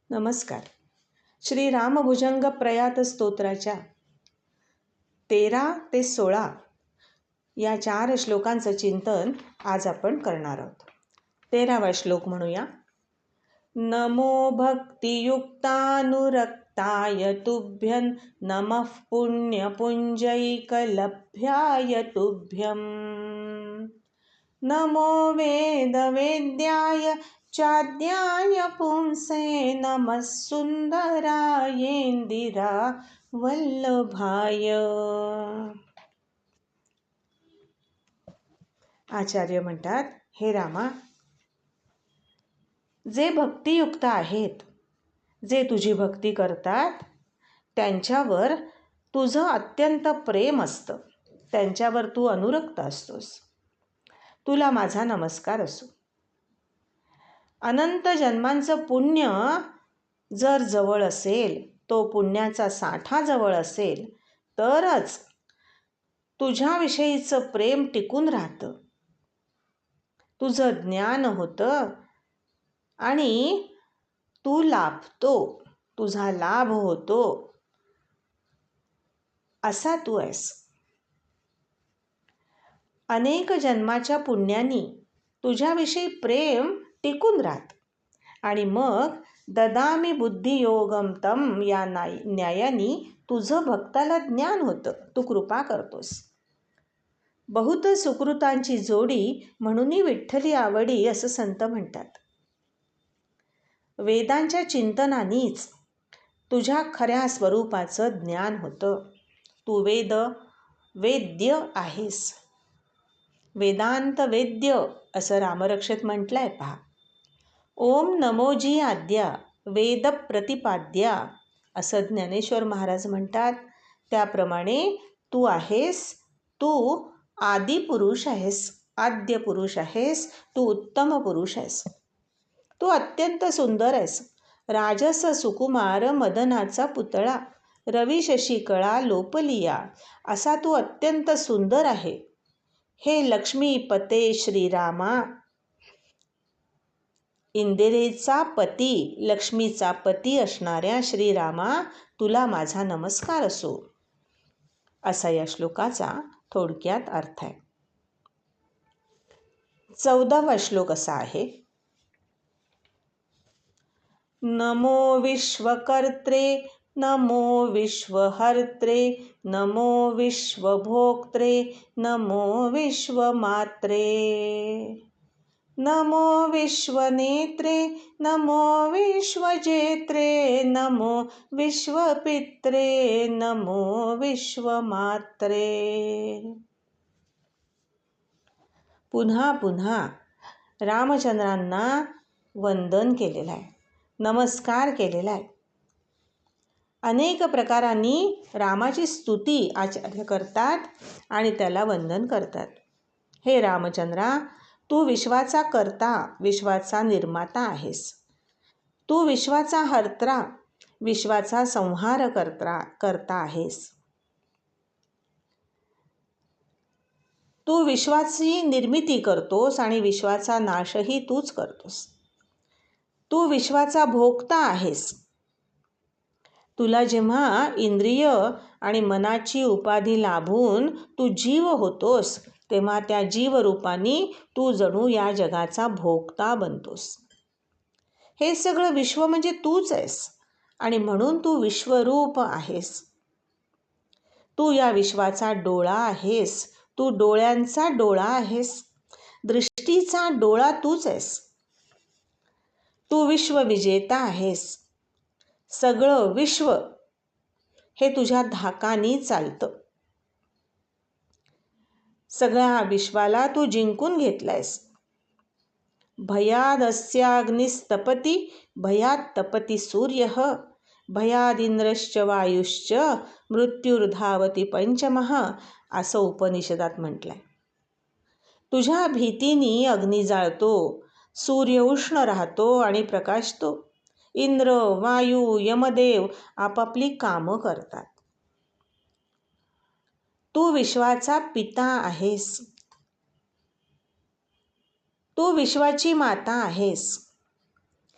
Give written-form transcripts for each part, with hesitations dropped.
नमस्कार. श्री रामभुजंग प्रयात स्तोत्राच्या 13 ते 16 या 4 श्लोकांचं चिंतन आज आपण करणार आहोत. 13वा श्लोक म्हणूया. नमो भक्तियुक्तानुरक्ताय तुभ्यं नमः पुण्यपुंजैकलभ्याय तुभ्यं नमो वेदवेद्याय चाद्याय पुंसे नमः सुंदरायेंदिरा वल्लभाय. आचार्य म्हणतात, हे रामा, जे भक्तियुक्त आहेत, जे तुझी भक्ती करतात, त्यांच्यावर तुझं अत्यंत प्रेम असतं, त्यांच्यावर तू अनुरक्त असतोस. तुला माझा नमस्कार असो. अनंत जन्मांचं पुण्य जर जवळ असेल, तो पुण्याचा साठा जवळ असेल, तरच तुझ्याविषयीचं प्रेम टिकून राहतं, तुझं ज्ञान होतं आणि तू लाभतो, तुझा लाभ होतो, असा तू आहेस. अनेक जन्माच्या पुण्यानी तुझ्याविषयी प्रेम टिकून राहत आणि मग ददामी बुद्धियोगम तम या न्यायाने तुझं भक्ताला ज्ञान होतं, तू कृपा करतोस. बहुत सुकृतांची जोडी म्हणूनही विठ्ठली आवडी, असं संत म्हणतात. वेदांच्या चिंतनानीच तुझ्या खऱ्या स्वरूपाचं ज्ञान होतं. तू वेद्य आहेस. वेदांत वेद्य असं रामरक्षेत म्हटलंय पहा. ओम नमोजी आद्या वेद प्रतिपाद्या असं ज्ञानेश्वर महाराज म्हणतात. त्याप्रमाणे तू आहेस, तू आदी पुरुष आहेस, आद्य पुरुष आहेस, तू उत्तम पुरुष आहेस, तू अत्यंत सुंदर आहेस. राजस सुकुमार मदनाचा पुतळा, रवी शशिकळा लोपलिया असा तू अत्यंत सुंदर आहे. हे लक्ष्मीपते श्रीरामा, इंदिरेचा पती, लक्ष्मीचा पती असणाऱ्या श्रीरामा, तुला माझा नमस्कार असो. असा या श्लोकाचा थोडक्यात अर्थ आहे. 14वा श्लोक असा आहे. नमो विश्वकर्त्रे नमो विश्वहर्त्रे नमो विश्वभोक्त्रे नमो विश्वमात्रे नमो विश्वनेत्रे नमो विश्वजेत्रे नमो विश्वपित्रे नमो विश्वमात्रे. पुन्हा पुन्हा रामचंद्रांना वंदन केलेलं आहे, नमस्कार केलेला आहे. अनेक प्रकारांनी रामाची स्तुती आचार्य करतात आणि त्याला वंदन करतात. हे रामचंद्रा, तू विश्वाचा कर्ता, विश्वाचा निर्माता आहेस. तू विश्वाचा हर्ता, विश्वाचा संहार करता आहेस. तू विश्वाची निर्मिती करतोस आणि विश्वाचा नाशही तूच करतोस. तू विश्वाचा भोक्ता आहेस. तुला जेव्हा इंद्रिय आणि मनाची उपाधी लाभून तू जीव होतोस, तेव्हा त्या जीवरूपाने तू जणू या जगाचा भोक्ता बनतोस. हे सगळं विश्व म्हणजे तूच आहेस आणि म्हणून तू विश्वरूप आहेस. तू या विश्वाचा डोळा आहेस, तू डोळ्यांचा डोळा आहेस, दृष्टीचा डोळा तूच आहेस. तू विश्वविजेता आहेस. सगळं विश्व हे तुझ्या धाकानी चालतं. सगळ्या विश्वाला तू जिंकून घेतलायस. भयादस्याग्निस्तपती भयात तपती सूर्यः भयादिंद्रश्च वायुश्च मृत्युर्धावती पंचमः असं उपनिषदात म्हटलंय. तुझ्या भीतीने अग्नी जाळतो, सूर्य उष्ण राहतो आणि प्रकाशतो. इंद्र, वायू, यमदेव आपापली कामं करतात. तू विश्वाचा पिता आहेस. तू विश्वाची माता आहेस.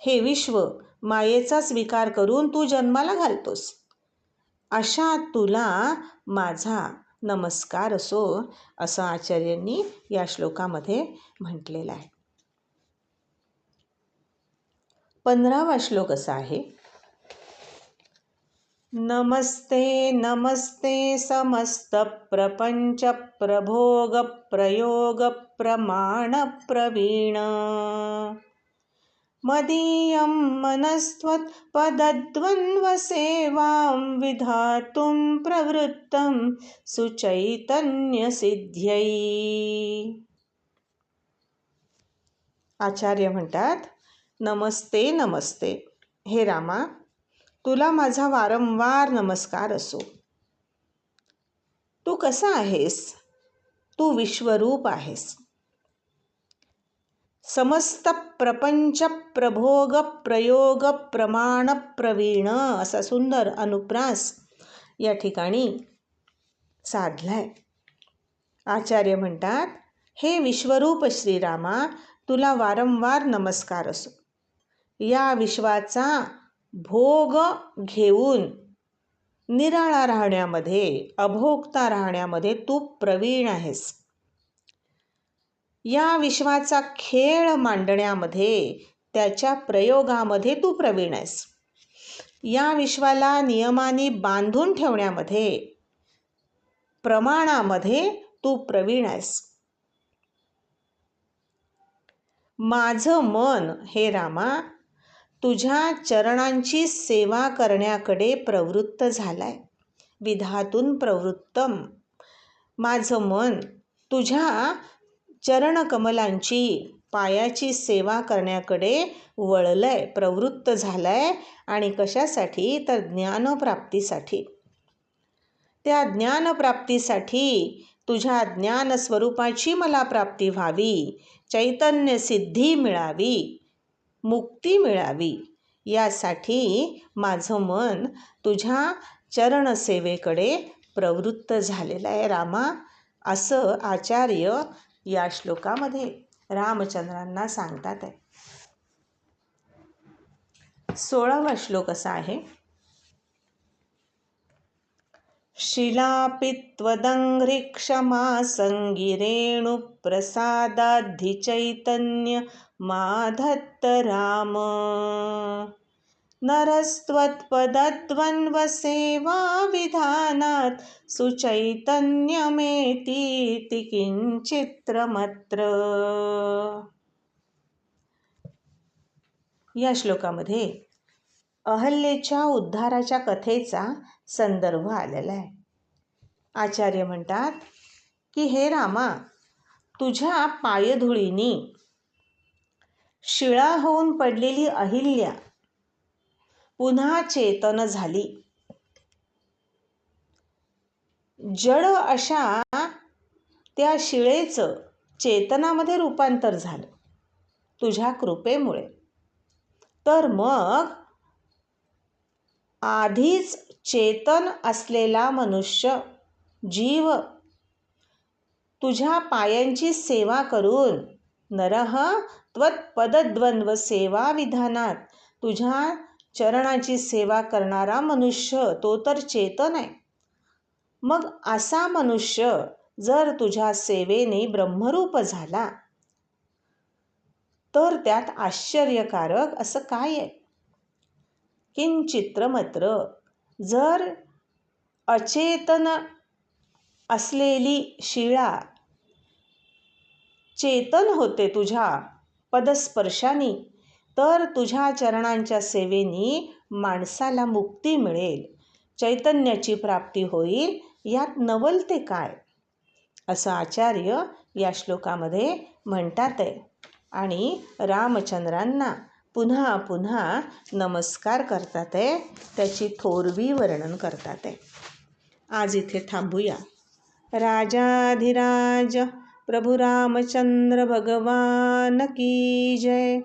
हे विश्व मायेचा स्वीकार करून तू जन्माला घालतोस. अशा तुला माझा नमस्कार असो, असं आचार्यांनी या श्लोकामध्ये म्हटलेलं आहे. 15वा श्लोक असा आहे. नमस्ते नमस्ते समस्त प्रपंच प्रभोग प्रयोग प्रमाण प्रवीण मदीयं मनस्त्वत् पदद्वन्द्वसेवां विधातुं प्रवृत्तं सुचैतन्यसिद्ध्यै. आचार्य म्हणतात, नमस्ते नमस्ते हे रामा, तुला माझा वारंवार नमस्कार असो. तू कसा आहेस? तू विश्वरूप आहेस. समस्त प्रपंच प्रभोग प्रयोग प्रमाण प्रवीण असा सुंदर अनुप्रास या ठिकाणी साधलाय. आचार्य म्हणतात, हे विश्वरूप श्रीरामा, तुला वारंवार नमस्कार असो. या विश्वाचा भोग घेऊन निराळा राहण्यामध्ये, अभोगता राहण्यामध्ये तू प्रवीण आहेस. या विश्वाचा खेळ मांडण्यामध्ये, त्याच्या प्रयोगामध्ये तू प्रवीण आहेस. या विश्वाला नियमाने बांधून ठेवण्यामध्ये, प्रमाणामध्ये तू प्रवीण आहेस. माझं मन हे रामा तुझ्या चरणांची सेवा करण्याकडे प्रवृत्त झालाय. विधातून प्रवृत्तम, माझं मन तुझ्या चरणकमलांची, पायाची सेवा करण्याकडे वळलंय, प्रवृत्त झालंय. आणि कशासाठी? तर ज्ञानप्राप्तीसाठी. त्या ज्ञानप्राप्तीसाठी, तुझ्या ज्ञानस्वरूपाची मला प्राप्ती व्हावी, चैतन्य सिद्धी मिळावी, मुक्ती मिळावी, यासाठी माझं मन तुझ्या चरणसेवेकडे प्रवृत्त झालेलं आहे रामा, असं आचार्य या श्लोकामध्ये रामचंद्रांना सांगतात आहे. 16वा श्लोक असा आहे. शिलापि त्वदङ्घ्रि क्षमा संगिरेणु प्रसादाद्धि माधत्त राम नरस्त्वत्पदद्वन्द्वसेवा विधानात् सुचैतन्यमेतीति किंचित्रमत्र. या श्लोकामध्ये अहल्येच्या उद्धाराच्या कथेचा संदर्भ आलेला आहे. आचार्य म्हणतात की हे रामा, तुझ्या पायधुळीनी शिळा होऊन पडलेली अहिल्या पुन्हा चेतन झाली. जड अशा त्या शिळेचं चेतनामध्ये रूपांतर झालं तुझ्या कृपेमुळे. तर मग आधीच चेतन असलेला मनुष्य जीव तुझ्या पायांची सेवा करून, नरः त्वत्पदद्वन्द्व सेवा विधानात, तुझ्या चरणाची सेवा करणारा मनुष्य तो तर चेतन आहे. मग असा मनुष्य जर तुझ्या सेवेने ब्रह्मरूप झाला तर त्यात आश्चर्यकारक असं काय आहे? किंचित्रमत्र, जर अचेतन असलेली शिळा चेतन होते तुझ्या पदस्पर्शाने, तर तुझ्या चरणांच्या सेवेनी माणसाला मुक्ती मिळेल, चैतन्याची प्राप्ती होईल. यात नवल ते काय, असं आचार्य या श्लोकामध्ये म्हणतात आहे. आणि रामचंद्रांना पुन्हा पुन्हा नमस्कार करतात आहे, त्याची थोरवी वर्णन करतात आहे. आज इथे थांबूया. राजाधिराज प्रभू रामचंद्र भगवान की जय.